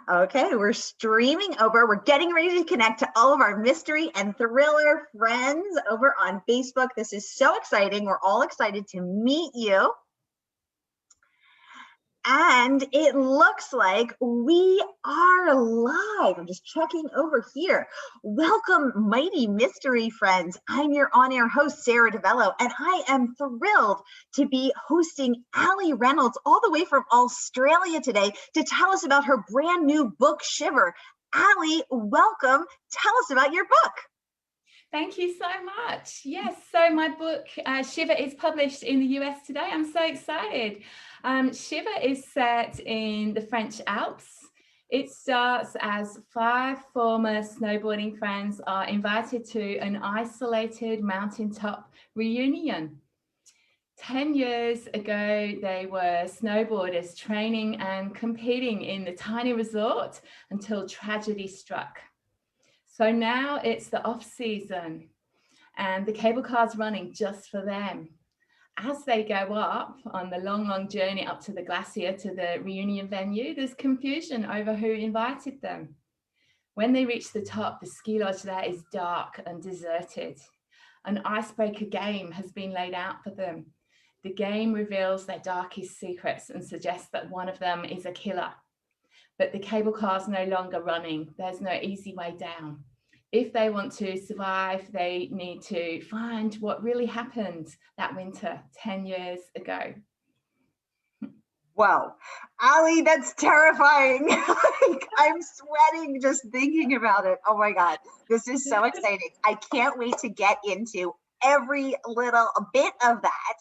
Okay, we're streaming over. We're getting ready to connect to all of our mystery and thriller friends over on Facebook. This is so exciting. We're all excited to meet you. And it looks like we are live. I'm just checking over here. Welcome, mighty mystery friends. I'm your on-air host, Sarah DeVello, and I am thrilled to be hosting Allie Reynolds all the way from Australia today to tell us about her brand new book, Shiver. Allie, welcome. Tell us about your book. Thank you so much. Yes, so my book, Shiver, is published in the US today. I'm so excited. Shiver is set in the French Alps. It starts as 5 former snowboarding friends are invited to an isolated mountaintop reunion. 10 years ago, they were snowboarders training and competing in the tiny resort until tragedy struck. So now it's the off season and the cable car's running just for them. As they go up on the long journey up to the glacier to the reunion venue, there's confusion over who invited them. When they reach the top, the ski lodge there is dark and deserted. An icebreaker game has been laid out for them. The game reveals their darkest secrets and suggests that one of them is a killer. But the cable car's no longer running. There's no easy way down. If they want to survive, they need to find what really happened that winter 10 years ago. Wow, Allie, that's terrifying. Like, I'm sweating just thinking about it. Oh my God, this is so exciting. I can't wait to get into every little bit of that.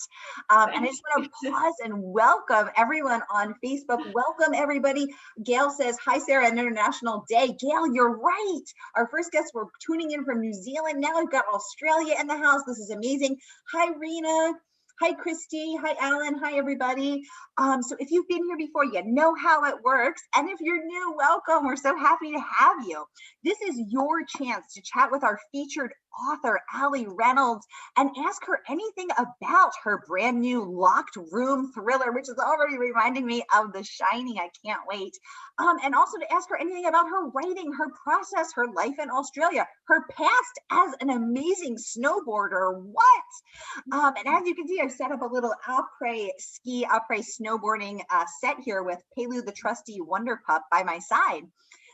And I just want to pause and welcome everyone on Facebook. Welcome everybody. Gail says, hi Sarah, an international day. Gail, you're right. Our first guests were tuning in from New Zealand. Now we've got Australia in the house. This is amazing. Hi Rena. Hi, Christy. Hi, Alan. Hi, everybody. So if you've been here before, you know how it works. And if you're new, welcome. We're so happy to have you. This is your chance to chat with our featured author, Allie Reynolds, and ask her anything about her brand new locked room thriller, which is already reminding me of The Shining. I can't wait. And also to ask her anything about her writing, her process, her life in Australia, her past as an amazing snowboarder. What? And as you can see, I've set up a little après snowboarding set here with Pelu the trusty Wonder Pup by my side.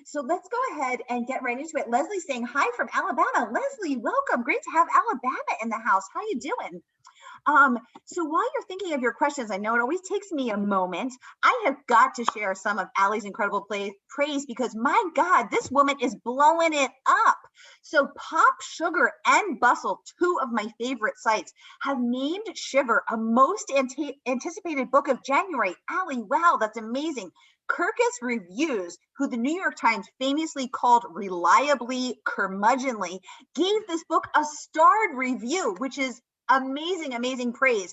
So let's go ahead and get right into it. Leslie's saying hi from Alabama. Leslie, welcome. Great to have Alabama in the house. How you doing? So while you're thinking of your questions, I know it always takes me a moment. I have got to share some of Allie's incredible praise because my God, this woman is blowing it up. So Pop, Sugar, and Bustle, 2 of my favorite sites, have named Shiver a most anticipated book of January. Allie, wow, that's amazing. Kirkus Reviews, who the New York Times famously called reliably curmudgeonly, gave this book a starred review, which is amazing praise.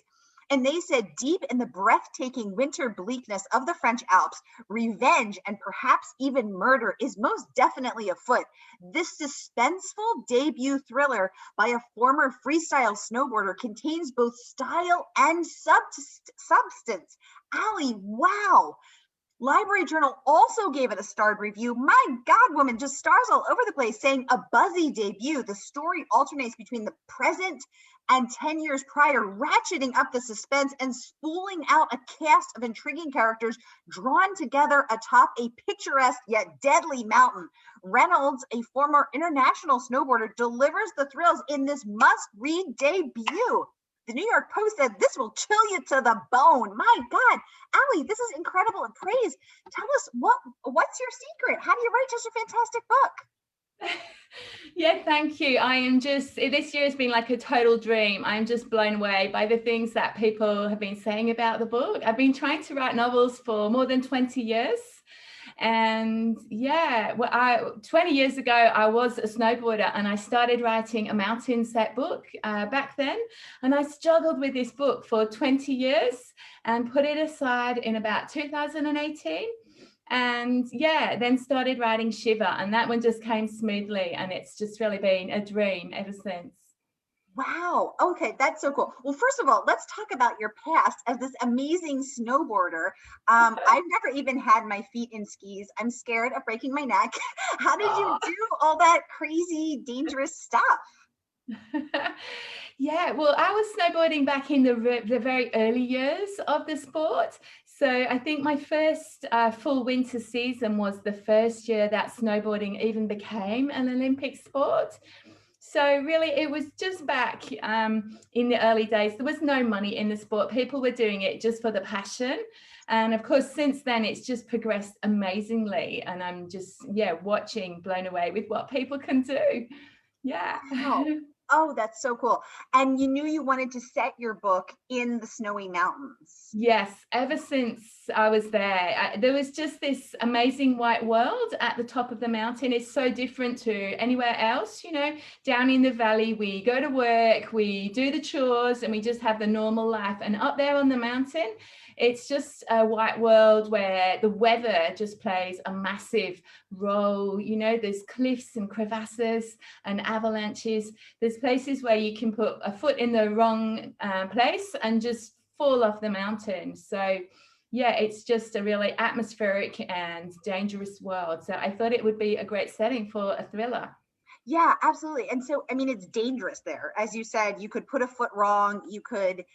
And they said, deep in the breathtaking winter bleakness of the French Alps, revenge and perhaps even murder is most definitely afoot. This suspenseful debut thriller by a former freestyle snowboarder contains both style and substance. Allie, wow. Library Journal also gave it a starred review. My God, woman, just stars all over the place, saying a buzzy debut. The story alternates between the present and 10 years prior, ratcheting up the suspense and spooling out a cast of intriguing characters drawn together atop a picturesque yet deadly mountain. Reynolds, a former international snowboarder, delivers the thrills in this must-read debut. The New York Post said, this will chill you to the bone. My God, Allie, this is incredible praise. Tell us, what's your secret? How do you write just a fantastic book? Yeah, thank you. I am just, this year has been like a total dream. I'm just blown away by the things that people have been saying about the book. I've been trying to write novels for more than 20 years. And yeah, 20 years ago, I was a snowboarder and I started writing a mountain set book back then. And I struggled with this book for 20 years and put it aside in about 2018. And yeah, then started writing Shiver, and that one just came smoothly, and it's just really been a dream ever since. Wow. Okay, that's so cool. Well, first of all, let's talk about your past as this amazing snowboarder. I've never even had my feet in skis. I'm scared of breaking my neck. How did you Oh. do all that crazy, dangerous stuff? Yeah, well, I was snowboarding back in the very early years of the sport. So I think my first full winter season was the first year that snowboarding even became an Olympic sport. So really, it was just back in the early days. There was no money in the sport. People were doing it just for the passion. And of course, since then, it's just progressed amazingly. And I'm just, yeah, watching, blown away with what people can do. Yeah. Wow. Oh, that's so cool. And you knew you wanted to set your book in the snowy mountains. Yes, ever since I was there, there was just this amazing white world at the top of the mountain. It's so different to anywhere else, you know, down in the valley, we go to work, we do the chores, and we just have the normal life. And up there on the mountain, it's just a white world where the weather just plays a massive role. You know, there's cliffs and crevasses and avalanches. There's places where you can put a foot in the wrong place and just fall off the mountain. So yeah, it's just a really atmospheric and dangerous world. So I thought it would be a great setting for a thriller. Yeah, absolutely. And so, I mean, it's dangerous there. As you said, you could put a foot wrong, you could,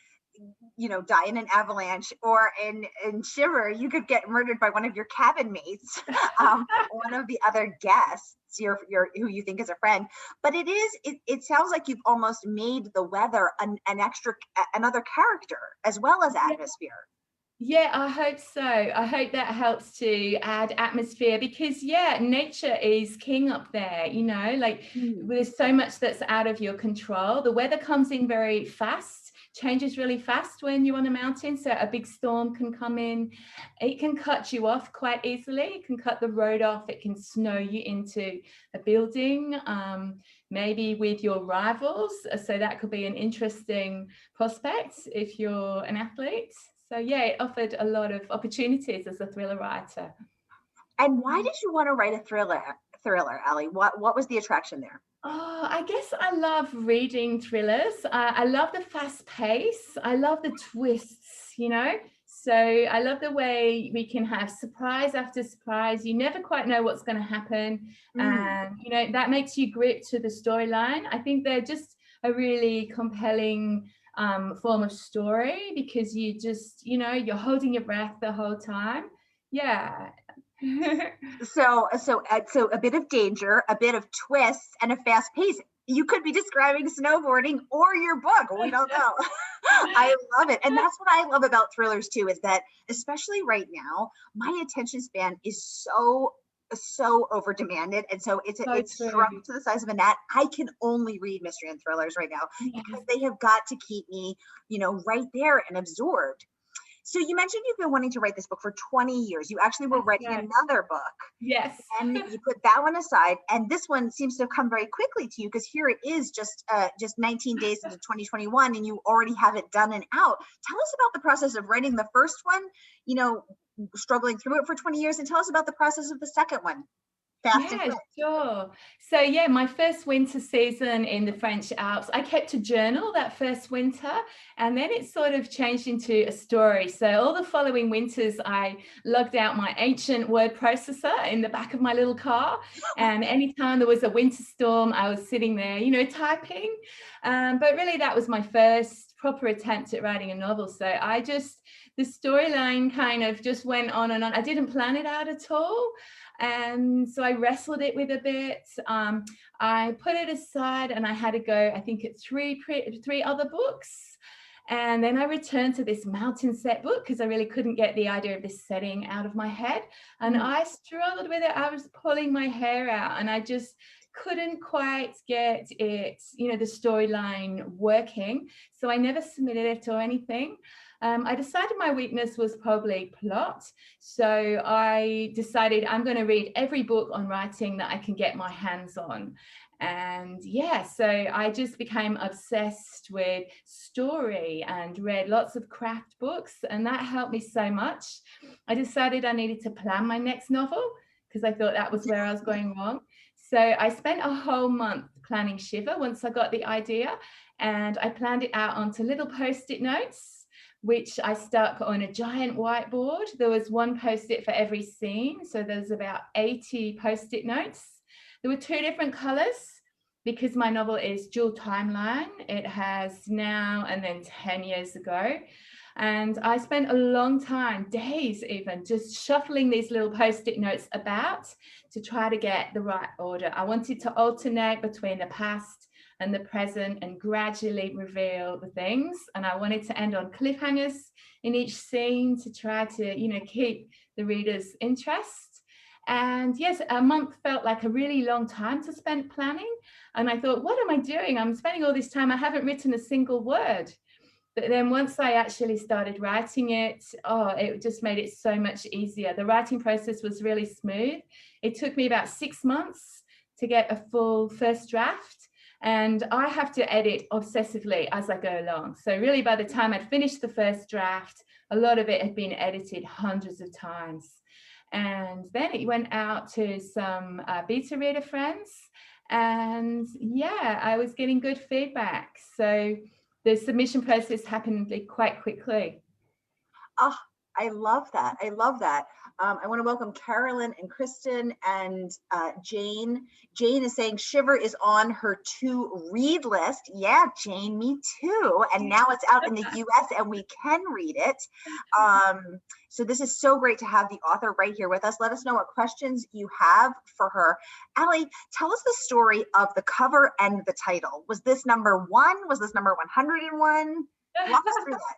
die in an avalanche, or in Shiver, you could get murdered by one of your cabin mates, one of the other guests, your who you think is a friend. But it sounds like you've almost made the weather an extra, another character as well as Yeah. atmosphere. Yeah, I hope so. I hope that helps to add atmosphere because, yeah, nature is king up there, you know, like Mm. there's so much that's out of your control. The weather comes in very fast, changes really fast when you're on a mountain. So a big storm can come in. It can cut you off quite easily. It can cut the road off. It can snow you into a building, maybe with your rivals. So that could be an interesting prospect if you're an athlete. So yeah, it offered a lot of opportunities as a thriller writer. And why did you want to write a thriller, Allie? What was the attraction there? Oh, I guess I love reading thrillers. I love the fast pace. I love the twists, you know. So I love the way we can have surprise after surprise. You never quite know what's going to happen. Mm. And, you know, that makes you grip to the storyline. I think they're just a really compelling form of story because you just, you know, you're holding your breath the whole time. Yeah. So a bit of danger, a bit of twists, and a fast pace. You could be describing snowboarding or your book. We don't know. I love it. And that's what I love about thrillers too, is that especially right now, my attention span is so over demanded. And so So it's true. shrunk to the size of a gnat. I can only read mystery and thrillers right now because Yes. they have got to keep me, right there and absorbed. So you mentioned you've been wanting to write this book for 20 years. You actually were That's writing right. another book, Yes. and you put that one aside, and this one seems to have come very quickly to you because here it is, just 19 days into 2021, and you already have it done and out. Tell us about the process of writing the first one, you know struggling through it for 20 years, and tell us about the process of the second one, fast and Yeah, quick. sure. So yeah, my first winter season in the French Alps, I kept a journal that first winter, and then it sort of changed into a story. So all the following winters, I lugged out my ancient word processor in the back of my little car, and anytime there was a winter storm, I was sitting there, you know, typing. But really, that was my first proper attempt at writing a novel. So the storyline kind of just went on and on. I didn't plan it out at all. And so I wrestled it with a bit. I put it aside and I had to go, I think, at three other books. And then I returned to this mountain set book because I really couldn't get the idea of this setting out of my head. And Mm. I struggled with it. I was pulling my hair out and I just couldn't quite get it, you know, the storyline working. So I never submitted it or anything. I decided my weakness was probably plot. So I decided I'm going to read every book on writing that I can get my hands on. And yeah, so I just became obsessed with story and read lots of craft books, and that helped me so much. I decided I needed to plan my next novel because I thought that was where I was going wrong. So I spent a whole month planning Shiver once I got the idea, and I planned it out onto little post-it notes, which I stuck on a giant whiteboard. There was one post-it for every scene, so there's about 80 post-it notes. There were 2 different colors because my novel is dual timeline. It has now and then 10 years ago. And I spent a long time, days even, just shuffling these little post-it notes about to try to get the right order. I wanted to alternate between the past and the present and gradually reveal the things. And I wanted to end on cliffhangers in each scene to try to, you know, keep the reader's interest. And yes, a month felt like a really long time to spend planning. And I thought, what am I doing? I'm spending all this time. I haven't written a single word. But then once I actually started writing it, it just made it so much easier. The writing process was really smooth. It took me about 6 months to get a full first draft. And I have to edit obsessively as I go along. So really by the time I'd finished the first draft, a lot of it had been edited hundreds of times. And then it went out to some beta reader friends. And yeah, I was getting good feedback. So the submission process happened quite quickly. Oh, I love that. I love that. I want to welcome Carolyn and Kristen and Jane. Jane is saying Shiver is on her to read list. Yeah, Jane, me too. And now it's out in the US and we can read it. So this is so great to have the author right here with us. Let us know what questions you have for her. Allie, tell us the story of the cover and the title. Was this number 1? Was this number 101? Walk us through that.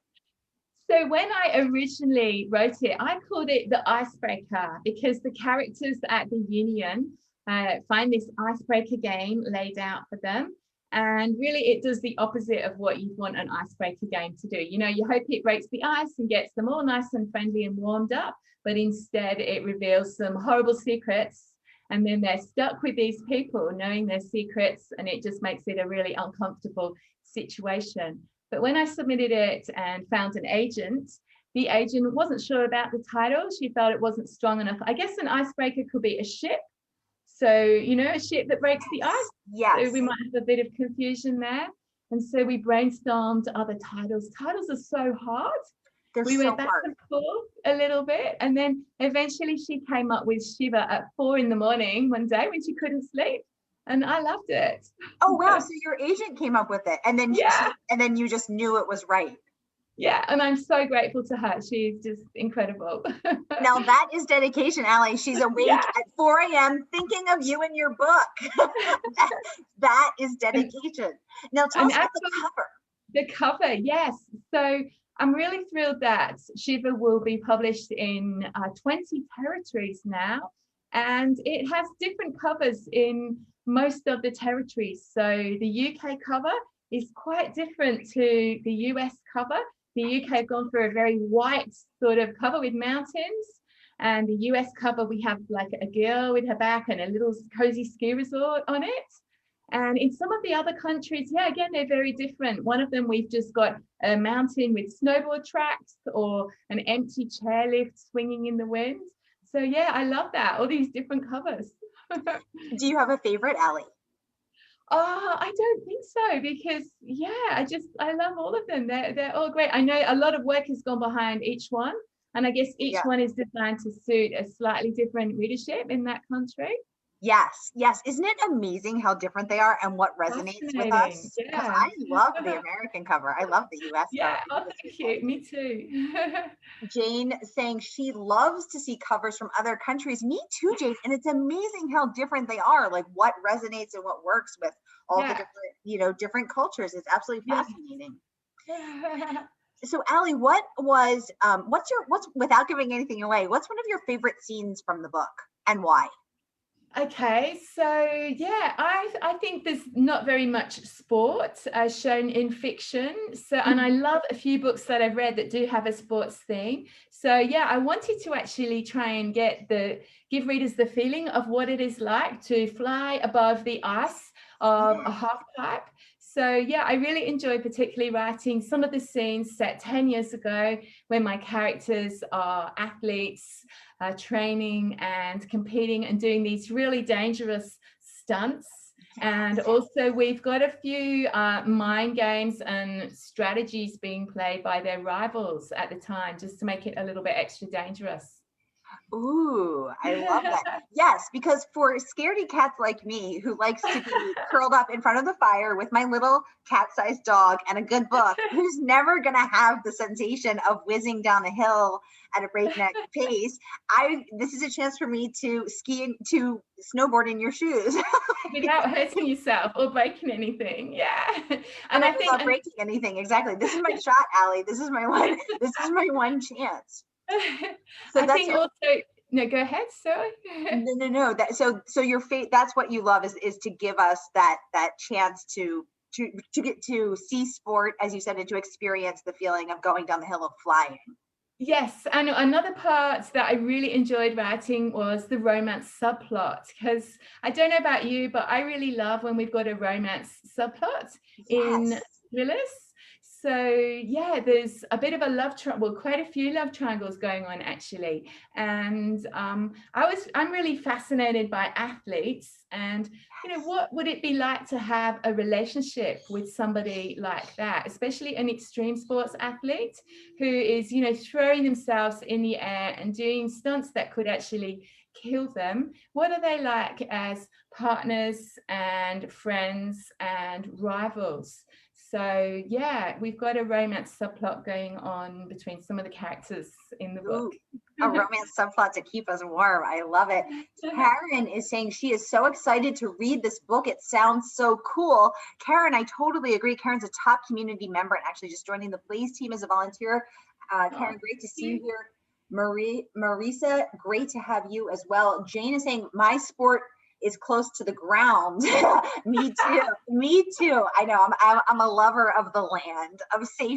So when I originally wrote it, I called it the icebreaker because the characters at the union find this icebreaker game laid out for them. And really it does the opposite of what you'd want an icebreaker game to do. You know, you hope it breaks the ice and gets them all nice and friendly and warmed up, but instead it reveals some horrible secrets. And then they're stuck with these people knowing their secrets, and it just makes it a really uncomfortable situation. But when I submitted it and found an agent, the agent wasn't sure about the title. She felt it wasn't strong enough. I guess an icebreaker could be a ship. So, you know, a ship that breaks the ice. Yes. So we might have a bit of confusion there. And so we brainstormed other titles. Titles are so hard. We went back and forth a little bit. And then eventually she came up with Shiver at 4 in the morning one day when she couldn't sleep. And I loved it. Oh, wow. So your agent came up with it and then, and then you just knew it was right. Yeah. And I'm so grateful to her. She's just incredible. Now that is dedication, Allie. She's awake at 4 a.m. thinking of you and your book. that is dedication. Now tell us about the cover. The cover, yes. So I'm really thrilled that Shiver will be published in 20 territories now. And it has different covers in most of the territories. So the UK cover is quite different to the US cover. The UK have gone for a very white sort of cover with mountains. And the US cover, we have like a girl with her back and a little cozy ski resort on it. And in some of the other countries, yeah, again, they're very different. One of them, we've just got a mountain with snowboard tracks or an empty chairlift swinging in the wind. So yeah, I love that, all these different covers. Do you have a favorite, Allie? I don't think so, because yeah, I love all of them. They're all great. I know a lot of work has gone behind each one, and I guess each one is designed to suit a slightly different readership in that country. Yes, yes. Isn't it amazing how different they are and what resonates with us? Because I love the American cover. I love the US cover. Oh, thank you. Me too. Jane saying she loves to see covers from other countries. Me too, Jane. And it's amazing how different they are, like what resonates and what works with all the different, different cultures. It's absolutely fascinating. So Allie, what's without giving anything away, what's one of your favorite scenes from the book and why? Okay, so yeah, I think there's not very much sport as shown in fiction. So, and I love a few books that I've read that do have a sports theme. So yeah, I wanted to actually try and give readers the feeling of what it is like to fly above the ice of a half pipe. So yeah, I really enjoy particularly writing some of the scenes set 10 years ago when my characters are athletes, training and competing and doing these really dangerous stunts. And also we've got a few mind games and strategies being played by their rivals at the time, just to make it a little bit extra dangerous. Ooh, I love that. Yes, because for scaredy cats like me, who likes to be curled up in front of the fire with my little cat-sized dog and a good book, who's never going to have the sensation of whizzing down a hill at a breakneck pace, this is a chance for me to snowboard in your shoes. Without hurting yourself or breaking anything. Yeah. And I think without breaking anything. Exactly. This is my shot, Allie. This is my one chance. So I think also, no, go ahead. Sorry. No. So your fate. That's what you love is to give us that chance to get to see sport, as you said, and to experience the feeling of going down the hill of flying. Yes, and another part that I really enjoyed writing was the romance subplot, because I don't know about you, but I really love when we've got a romance subplot in thrillers. So yeah, there's a bit of a love triangle, well, quite a few love triangles going on actually. And I'm really fascinated by athletes, and what would it be like to have a relationship with somebody like that, especially an extreme sports athlete who is, throwing themselves in the air and doing stunts that could actually kill them. What are they like as partners and friends and rivals? So yeah, we've got a romance subplot going on between some of the characters in the book. A romance subplot to keep us warm. I love it. Karen is saying she is so excited to read this book. It sounds so cool. Karen, I totally agree. Karen's a top community member and actually just joining the Plays team as a volunteer. Karen, great to see you here. Marisa, great to have you as well. Jane is saying my sport is close to the ground. Me too. I know. I'm a lover of the land, of safety.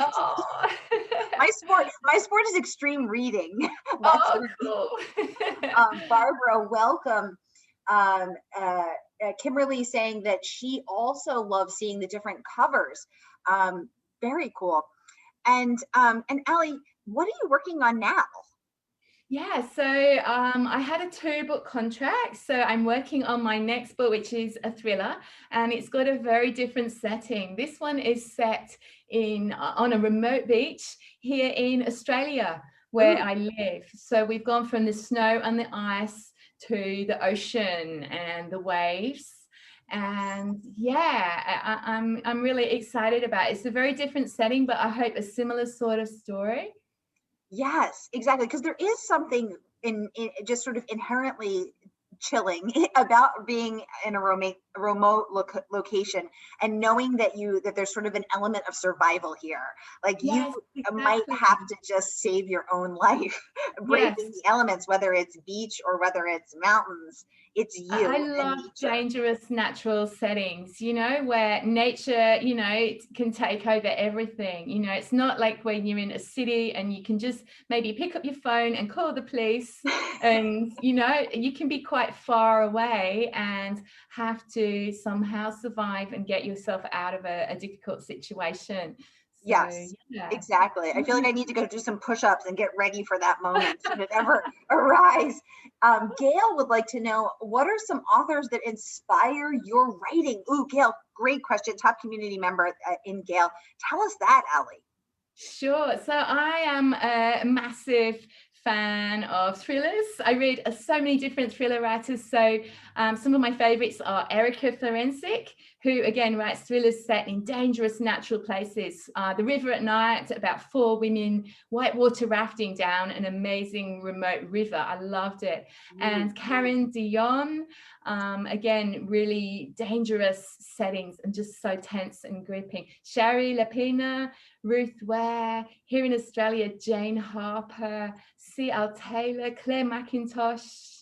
My sport is extreme reading. Cool. Barbara, welcome. Kimberly saying that she also loves seeing the different covers. Very cool. And Allie, what are you working on now? Yeah, so I had a 2-book contract, so I'm working on my next book, which is a thriller, and it's got a very different setting. This one is set on a remote beach here in Australia, where I live. So we've gone from the snow and the ice to the ocean and the waves. And yeah, I'm really excited about it. It's a very different setting, but I hope a similar sort of story. Yes, exactly. Because there is something in just sort of inherently chilling about being in a remote location and knowing that there's sort of an element of survival here. Like you might have to just save your own life, braving the elements, whether it's beach or whether it's mountains. It's you. I love dangerous natural settings, where nature, can take over everything. It's not like when you're in a city and you can just maybe pick up your phone and call the police and, you can be quite far away and have to somehow survive and get yourself out of a difficult situation. So, yes, exactly. I feel like I need to go do some push-ups and get ready for that moment should it ever arise. Gail would like to know, what are some authors that inspire your writing? Ooh, Gail, great question. Top community member in Gail. Tell us that, Allie. Sure. So I am a massive fan of thrillers. I read so many different thriller writers. So some of my favorites are Erica Florencic, who again writes thrillers set in dangerous natural places. The River at Night, about 4 women whitewater rafting down an amazing remote river. I loved it. And Karen Dion, again, really dangerous settings and just so tense and gripping. Shari Lapina, Ruth Ware, here in Australia, Jane Harper, C.L. Taylor, Claire McIntosh.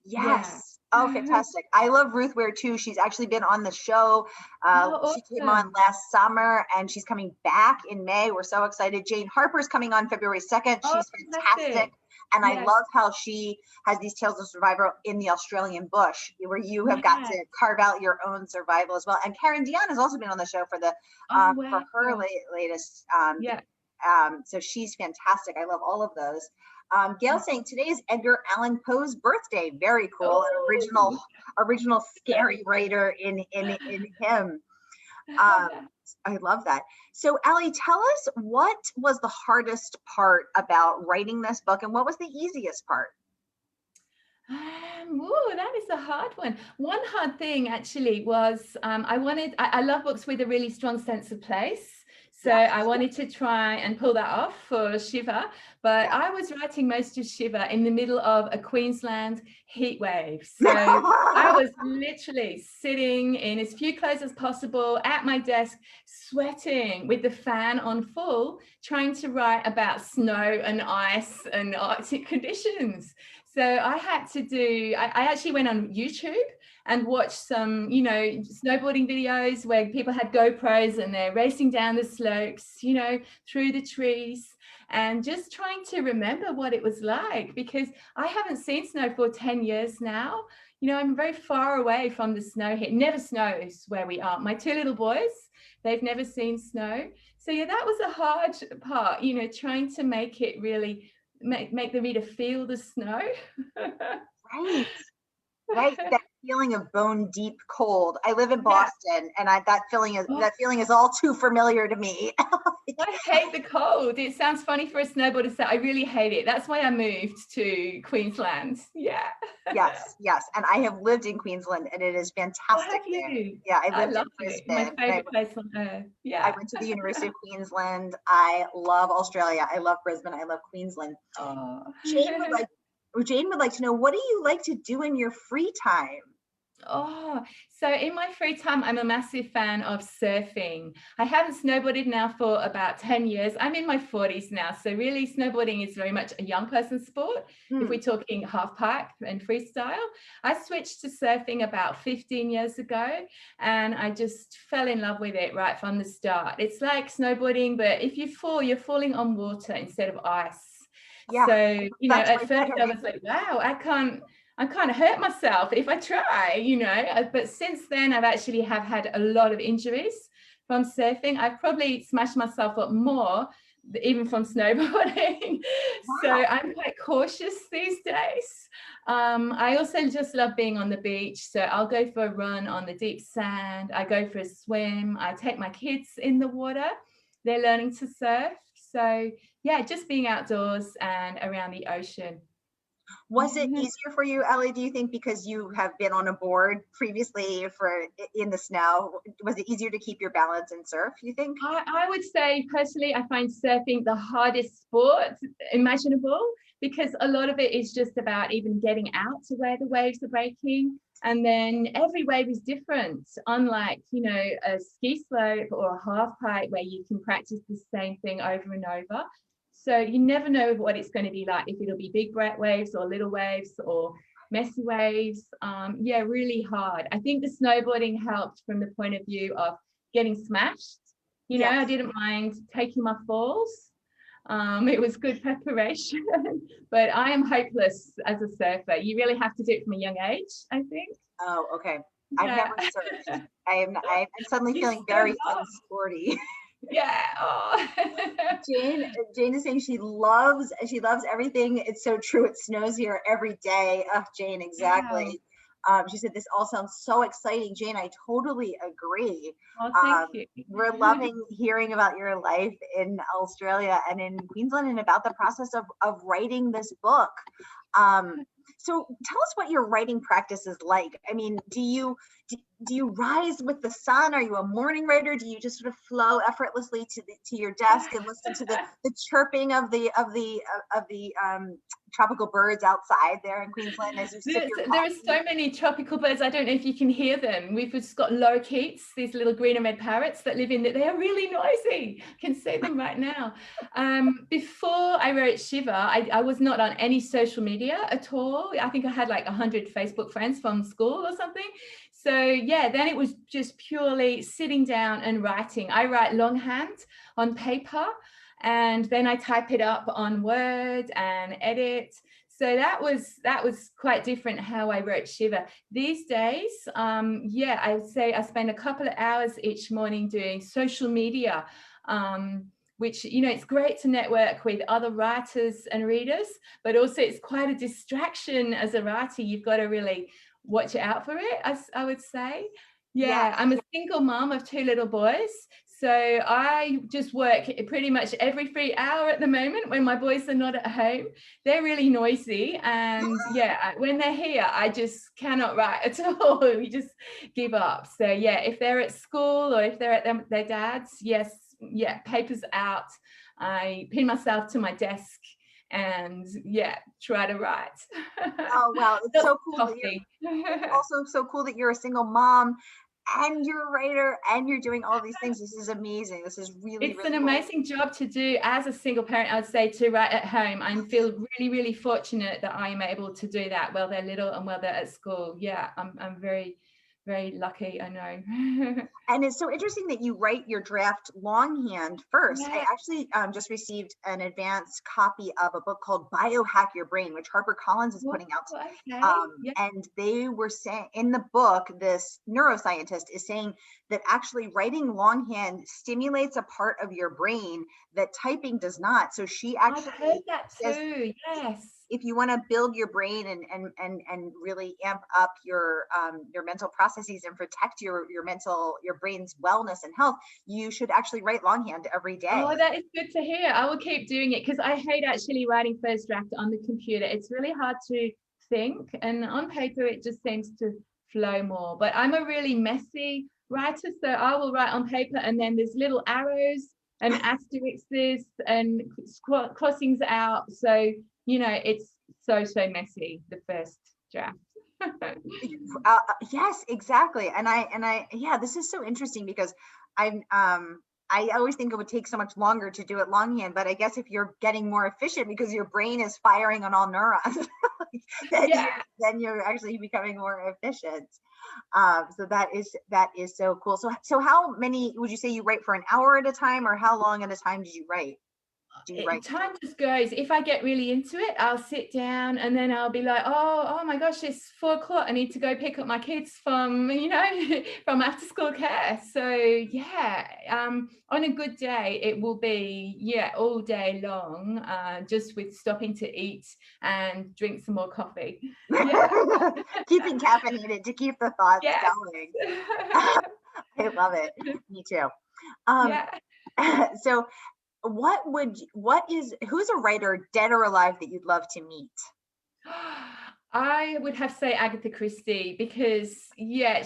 Yes. Oh, fantastic. I love Ruth Ware too. She's actually been on the show. Awesome. She came on last summer and she's coming back in May. We're so excited. Jane Harper's coming on February 2nd. She's fantastic. And I love how she has these tales of survival in the Australian bush, where you have got to carve out your own survival as well. And Karen Dion has also been on the show for for her latest. So she's fantastic. I love all of those. Gail saying today is Edgar Allan Poe's birthday. Very cool. An Oh. original scary writer in him. I love that. So Allie, tell us, what was the hardest part about writing this book and what was the easiest part? That is a hard one. One hard thing actually was I love books with a really strong sense of place. So Yes. I wanted to try and pull that off for Shiver, but Yeah. I was writing most of Shiver in the middle of a Queensland heat wave. So I was literally sitting in as few clothes as possible at my desk, sweating with the fan on full, trying to write about snow and ice and Arctic conditions. So I had to I actually went on YouTube and watched some, snowboarding videos where people had GoPros and they're racing down the slopes, through the trees, and just trying to remember what it was like, because I haven't seen snow for 10 years now. I'm very far away from the snow here. It never snows where we are. My two little boys, they've never seen snow. So yeah, that was a hard part, trying to make it really make the reader feel the snow. Right. That feeling of bone deep cold. I live in Boston, and that feeling is all too familiar to me. I hate the cold. It sounds funny for a snowboarder to say. I really hate it. That's why I moved to Queensland. Yeah. Yes. And I have lived in Queensland, and it is fantastic there. Yeah, I lived in Brisbane. My favorite place on earth. Yeah. I went to the University of Queensland. I love Australia. I love Brisbane. I love Queensland. Oh. Jane would like to know, what do you like to do in your free time? Oh, so in my free time, I'm a massive fan of surfing. I haven't snowboarded now for about 10 years. I'm in my 40s now. So really snowboarding is very much a young person's sport. If we're talking half pipe and freestyle, I switched to surfing about 15 years ago, and I just fell in love with it right from the start. It's like snowboarding, but if you fall, you're falling on water instead of ice. Yeah, so, at first I was like, wow, I can't hurt myself if I try, but since then I've actually had a lot of injuries from surfing. I've probably smashed myself up more even from snowboarding. Wow. So I'm quite cautious these days. I also just love being on the beach. So I'll go for a run on the deep sand. I go for a swim. I take my kids in the water. They're learning to surf. So yeah, just being outdoors and around the ocean. Was it easier for you, Ellie, do you think, because you have been on a board previously in the snow? Was it easier to keep your balance and surf, you think? I would say personally, I find surfing the hardest sport imaginable, because a lot of it is just about even getting out to where the waves are breaking. And then every wave is different, unlike, a ski slope or a half pipe where you can practice the same thing over and over. So you never know what it's going to be like, if it'll be big waves or little waves or messy waves. Yeah, really hard. I think the snowboarding helped from the point of view of getting smashed. I didn't mind taking my falls. It was good preparation, but I am hopeless as a surfer. You really have to do it from a young age, I think. Oh, okay. I've never surfed. I'm suddenly feeling very unsporty. Yeah. Oh. Jane is saying she loves everything. It's so true. It snows here every day. Oh, Jane, exactly. Wow. She said, this all sounds so exciting. Jane, I totally agree. Oh, thank you. We're loving hearing about your life in Australia and in Queensland, and about the process of writing this book. So tell us what your writing practice is like. I mean, do you rise with the sun? Are you a morning writer? Do you just sort of flow effortlessly to your desk and listen to the chirping of the tropical birds outside there in Queensland as you sip your coffee? There are so many tropical birds. I don't know if you can hear them. We've just got lorikeets, these little green and red parrots that live in there. They are really noisy. I can see them right now. Before I wrote Shiver, I was not on any social media at all. I think I had like 100 Facebook friends from school or something. So yeah, then it was just purely sitting down and writing. I write longhand on paper, and then I type it up on Word and edit. So that was quite different how I wrote Shiver. These days, yeah, I would say I spend a couple of hours each morning doing social media, which, you know, it's great to network with other writers and readers, but also it's quite a distraction as a writer. You've got to really watch out for it, I would say. Yeah, I'm a single mom of 2 little boys. So I just work pretty much every free hour at the moment when my boys are not at home. They're really noisy. And yeah, when they're here, I just cannot write at all. We just give up. So yeah, if they're at school or if they're at their dad's, yes, yeah, papers out. I pin myself to my desk and yeah, try to write. Oh, wow. It's so cool. Coffee. Also so cool that you're a single mom and you're a writer and you're doing all these things. This is amazing. This is really, It's an amazing job to do as a single parent, I'd say, to write at home. I feel really, really fortunate that I'm able to do that while they're little and while they're at school. Yeah, I'm very, very lucky, I know. And it's so interesting that you write your draft longhand first. Yeah. I actually just received an advanced copy of a book called Biohack Your Brain, which HarperCollins is putting out. Okay. And they were saying in the book, this neuroscientist is saying that actually writing longhand stimulates a part of your brain that typing does not. So she actually I've heard that says, too. Yes. if you want to build your brain and really amp up your mental processes and protect your brain's wellness and health, you should actually write longhand every day. Oh, that is good to hear. I will keep doing it because I hate actually writing first draft on the computer. It's really hard to think, and on paper it just seems to flow more. But I'm a really messy writer, so I will write on paper and then there's little arrows and asterisks and crossings out. So, you know, it's so messy, the first draft. Yes, exactly. And I yeah, this is so interesting because I always think it would take so much longer to do it longhand, but I guess if you're getting more efficient because your brain is firing on all neurons, then you're actually becoming more efficient. So that is so cool. So how many would you say you write for an hour at a time, or how long at a time do you write? Time just goes. If I get really into it, I'll sit down and then I'll be like, oh my gosh, it's 4 o'clock. I need to go pick up my kids from, you know, from after school care. So yeah, on a good day, it will be, all day long, just with stopping to eat and drink some more coffee. Yeah. Keeping caffeinated to keep the thoughts going. I love it. Me too. So who's a writer, dead or alive, that you'd love to meet? I would have to say Agatha Christie, because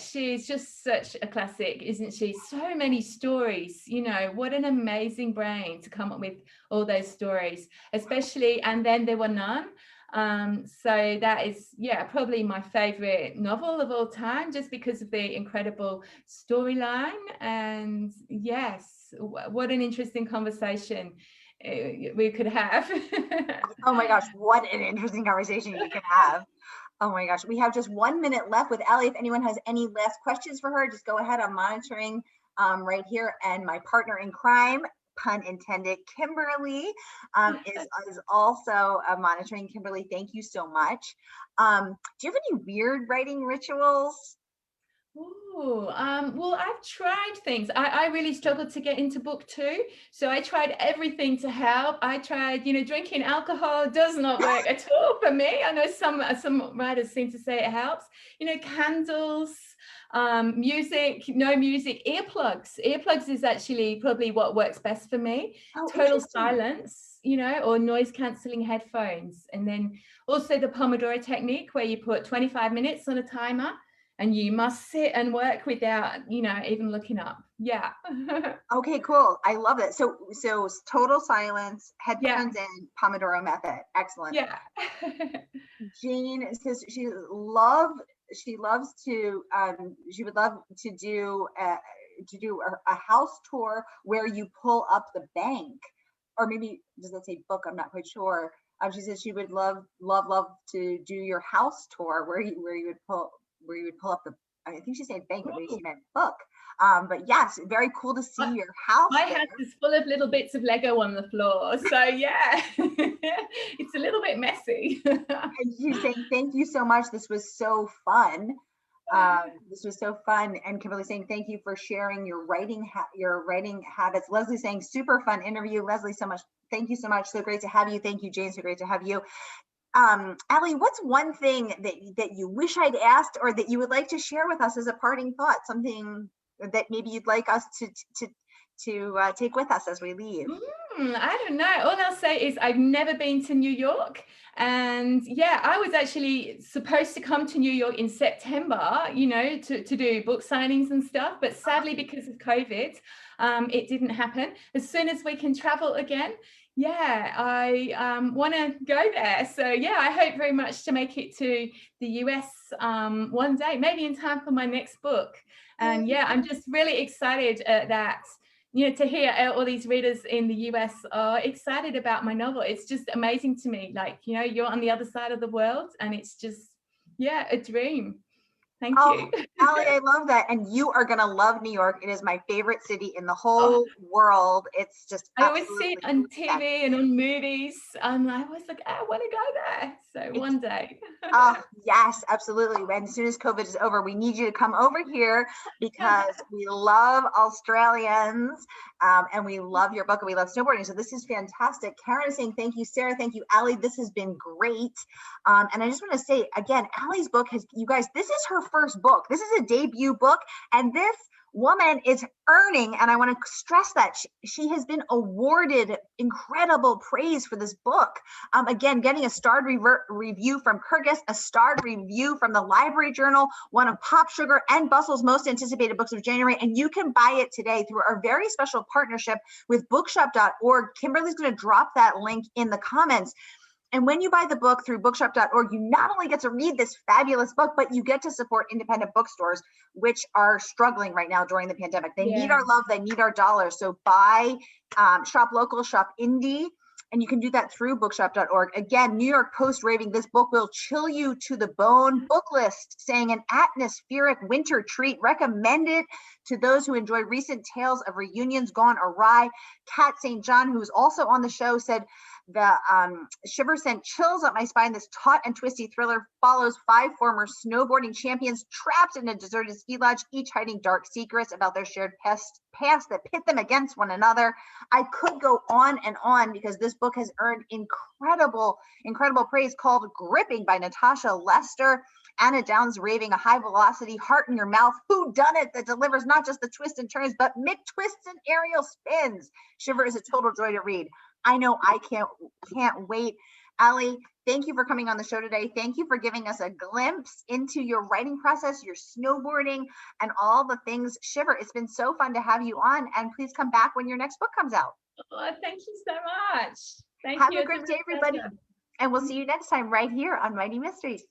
she's just such a classic, isn't she? So many stories, you know, what an amazing brain to come up with all those stories, especially And Then There Were None. So that is probably my favorite novel of all time, just because of the incredible storyline. And yes, what an interesting conversation we could have. Oh my gosh, what an interesting conversation we could have. Oh my gosh, we have just 1 minute left with Allie. If anyone has any last questions for her, just go ahead. I'm monitoring right here, and my partner in crime, pun intended, Kimberly, is also monitoring. Kimberly, thank you so much. Do you have any weird writing rituals? Well, I've tried things. I really struggled to get into book 2, so I tried everything to help. I tried, drinking alcohol does not work at all for me. I know some writers seem to say it helps. Candles, music, no music, earplugs. Earplugs is actually probably what works best for me. Total silence, or noise cancelling headphones. And then also the Pomodoro technique, where you put 25 minutes on a timer and you must sit and work without, even looking up. Yeah. Okay, cool. I love it. So total silence, headphones, and Pomodoro method. Excellent. Yeah. Jane says she would love to do a house tour where you pull up the bank, or maybe does that say book? I'm not quite sure. She says she would love to do your house tour where you would pull up the, I think she said bank, but maybe she meant book. But yes, very cool to see your house. My house is full of little bits of Lego on the floor. So it's a little bit messy. And she's saying, thank you so much. This was so fun. This was so fun. And Kimberly saying, thank you for sharing your writing habits. Leslie saying, super fun interview. Leslie, so much. Thank you so much. So great to have you. Thank you, Jane. So great to have you. Allie, what's one thing that you wish I'd asked or that you would like to share with us as a parting thought? Something that maybe you'd like us to take with us as we leave? I don't know. All I'll say is I've never been to New York. And yeah, I was actually supposed to come to New York in September, you know, to do book signings and stuff. But sadly, because of COVID, it didn't happen. As soon as we can travel again, yeah, I want to go there. So yeah, I hope very much to make it to the US one day, maybe in time for my next book. And yeah, I'm just really excited that, you know, to hear all these readers in the US are excited about my novel. It's just amazing to me. Like, you know, you're on the other side of the world and it's just, yeah, a dream. Thank you. Allie, I love that. And you are going to love New York. It is my favorite city in the whole world. It's just I always see it on TV and on movies. And I was like, I want to go there. So one day. Oh, yes, absolutely. And as soon as COVID is over, we need you to come over here because we love Australians and we love your book and we love snowboarding. So this is fantastic. Karen is saying, thank you, Sarah. Thank you, Allie. This has been great. And I just want to say again, Allie's book has, you guys, this is her first book. This is a debut book. And this woman is earning, and I want to stress that she has been awarded incredible praise for this book. Again, getting a starred review from Kyrgyz, a starred review from the Library Journal, one of Pop Sugar and Bustle's most anticipated books of January. And you can buy it today through our very special partnership with bookshop.org. Kimberly's going to drop that link in the comments. And when you buy the book through bookshop.org, you not only get to read this fabulous book, but you get to support independent bookstores, which are struggling right now during the pandemic. They need our love, they need our dollars. So buy, shop local, shop indie, and you can do that through bookshop.org. Again, New York Post raving, this book will chill you to the bone. Book List saying an atmospheric winter treat, recommended to those who enjoy recent tales of reunions gone awry. Kat St. John, who's also on the show, said, the Shiver sent chills up my spine. This taut and twisty thriller follows 5 former snowboarding champions trapped in a deserted ski lodge, each hiding dark secrets about their shared past that pit them against one another. I could go on and on because this book has earned incredible praise. Called Gripping by Natasha Lester. Anna Downs raving, a high velocity, heart in your mouth whodunit that delivers not just the twists and turns, but McTwists and aerial spins. Shiver is a total joy to read. I know I can't wait. Allie, thank you for coming on the show today. Thank you for giving us a glimpse into your writing process, your snowboarding, and all the things. Shiver, it's been so fun to have you on, and please come back when your next book comes out. Oh, thank you so much. Thank you. Have a great day, everybody. And we'll see you next time right here on Mighty Mysteries.